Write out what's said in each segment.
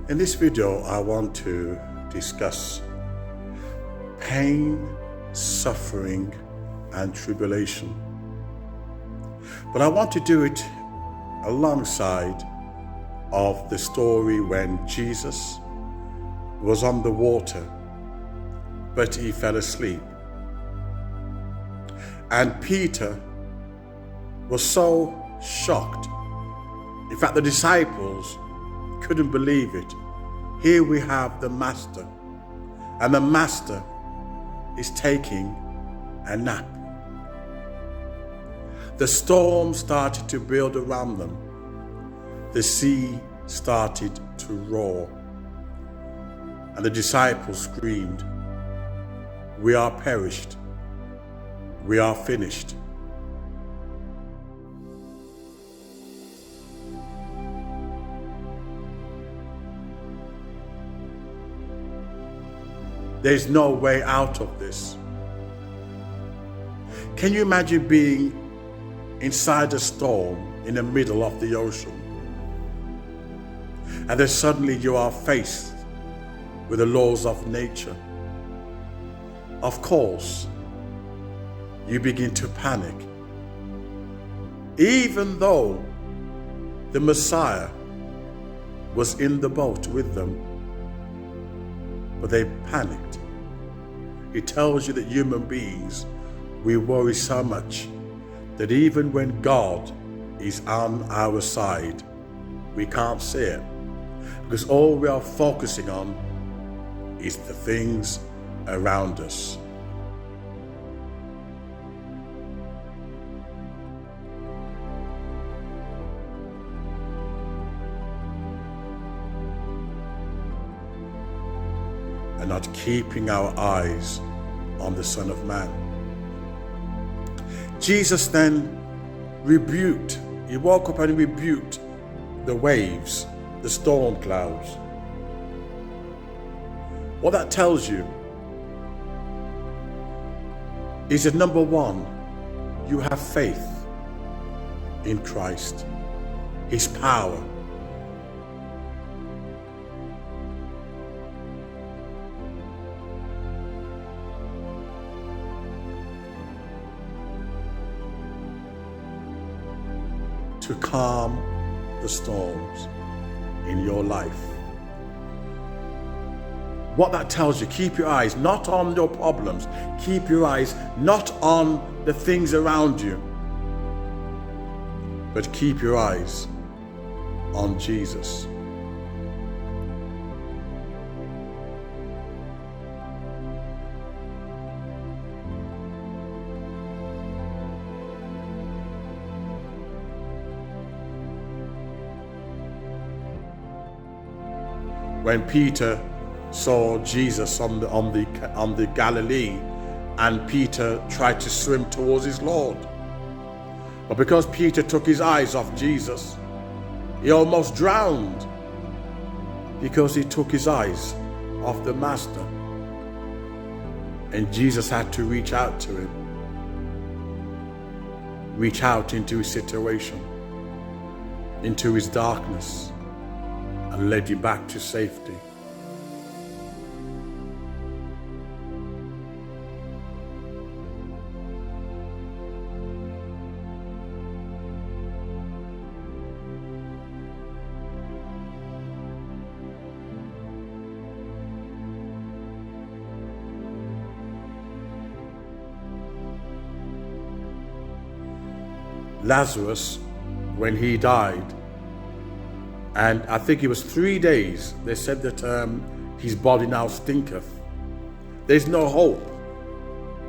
In this video, I want to discuss pain, suffering, and tribulation. But I want to do it alongside of the story when Jesus was on the water, but he fell asleep. And Peter was so shocked. In fact, the disciples couldn't believe it. Here we have the master, and the master is taking a nap. The storm started to build around them. The sea started to roar. And the disciples screamed, "We are perished. We are finished." There's no way out of this. Can you imagine being inside a storm in the middle of the ocean? And then suddenly you are faced with the laws of nature. Of course, you begin to panic. Even though the Messiah was in the boat with them, but they panicked. It tells you that human beings, we worry so much that even when God is on our side, we can't see it, because all we are focusing on is the things around us. And not keeping our eyes on the Son of Man. Jesus then rebuked, he woke up and rebuked the waves, the storm clouds. What that tells you is that, number one, you have faith in Christ, his power. To calm the storms in your life. What that tells you, keep your eyes not on your problems, keep your eyes not on the things around you, but keep your eyes on Jesus. When Peter saw Jesus on the Galilee, and Peter tried to swim towards his Lord, but because Peter took his eyes off Jesus, he almost drowned, because he took his eyes off the Master. And Jesus had to reach out to him, reach out into his situation, into his darkness, and led you back to safety. Lazarus, when he died, and I think it was 3 days, they said that his body now stinketh. There's no hope.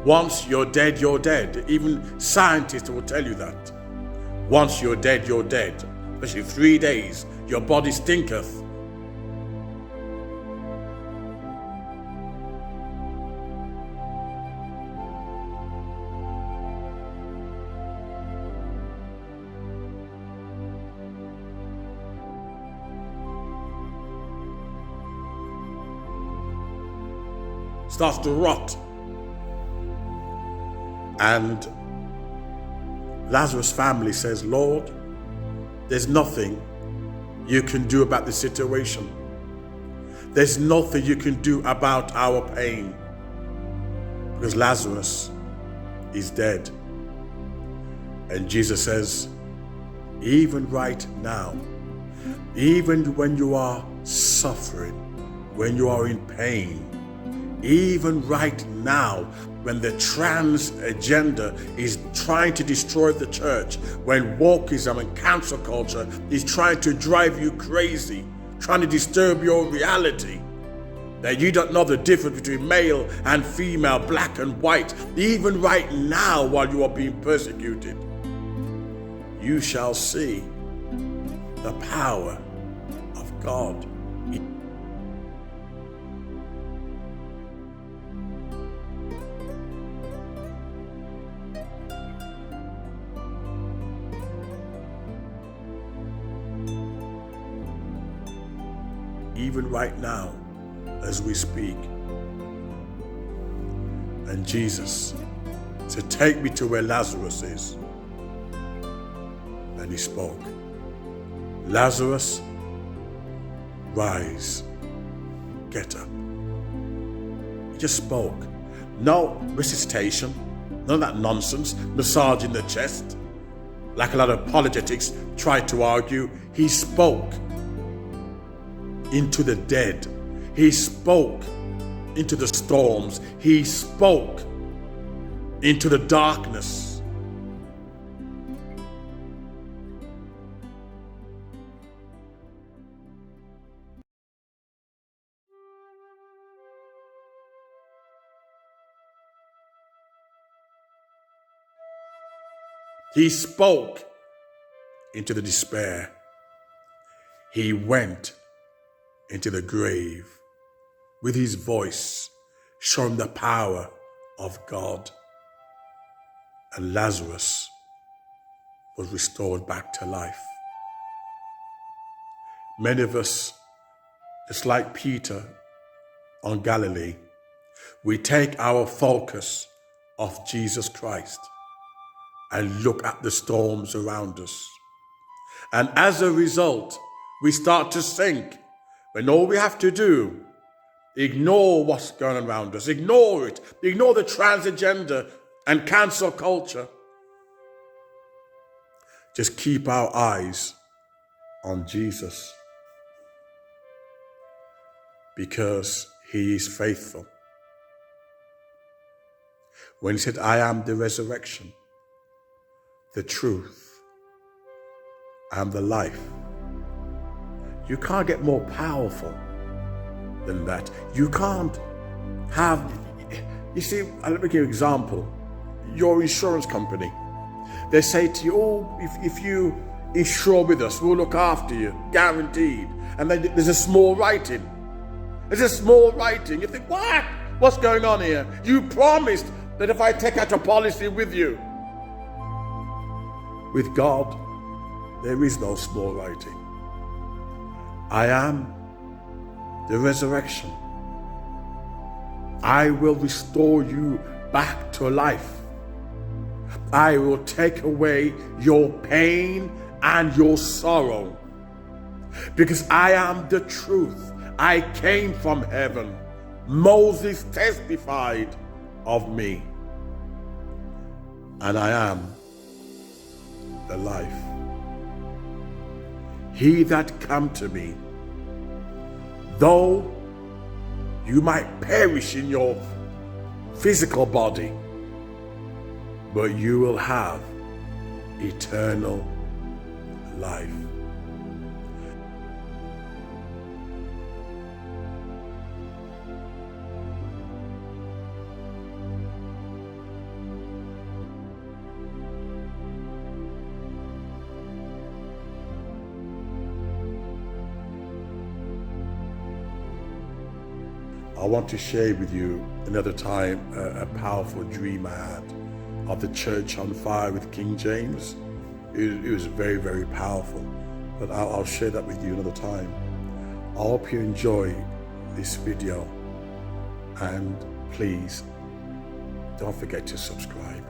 Once you're dead, you're dead. Even scientists will tell you that. Once you're dead, you're dead. Especially 3 days, your body stinketh. Starts to rot. And Lazarus' family says, "Lord, there's nothing you can do about the situation. There's nothing you can do about our pain, because Lazarus is dead. And Jesus says, even right now, even when you are suffering, when you are in pain, even right now, when the trans agenda is trying to destroy the church, when wokeism and cancel culture is trying to drive you crazy, trying to disturb your reality, that you don't know the difference between male and female, black and white, even right now while you are being persecuted, you shall see the power of God. Even right now, as we speak. And Jesus said, take me to where Lazarus is. And he spoke. Lazarus, rise, get up. He just spoke. No resuscitation, none of that nonsense, massaging the chest, like a lot of apologetics try to argue. He spoke into the dead. He spoke into the storms. He spoke into the darkness. He spoke into the despair. He went into the grave with his voice, showing the power of God. And Lazarus was restored back to life. Many of us, just like Peter on Galilee, we take our focus off Jesus Christ and look at the storms around us. And as a result, we start to sink, when all we have to do, ignore what's going on around us, ignore it, ignore the trans agenda and cancel culture. Just keep our eyes on Jesus, because he is faithful. When he said, I am the resurrection, the truth, and the life. You can't get more powerful than that. You can't have, you see, let me give you an example. Your insurance company, they say to you, oh, if you insure with us, we'll look after you, guaranteed. And then there's a small writing. There's a small writing. You think, what? What's going on here? You promised that if I take out a policy with you. With God, there is no small writing. I am the resurrection. I will restore you back to life. I will take away your pain and your sorrow, because I am the truth. I came from heaven. Moses testified of me, and I am the life. He that come to me, though you might perish in your physical body, but you will have eternal life. I want to share with you another time a powerful dream I had of the church on fire with King James. It was very, very powerful, but I'll share that with you another time. I hope you enjoy this video, and please don't forget to subscribe.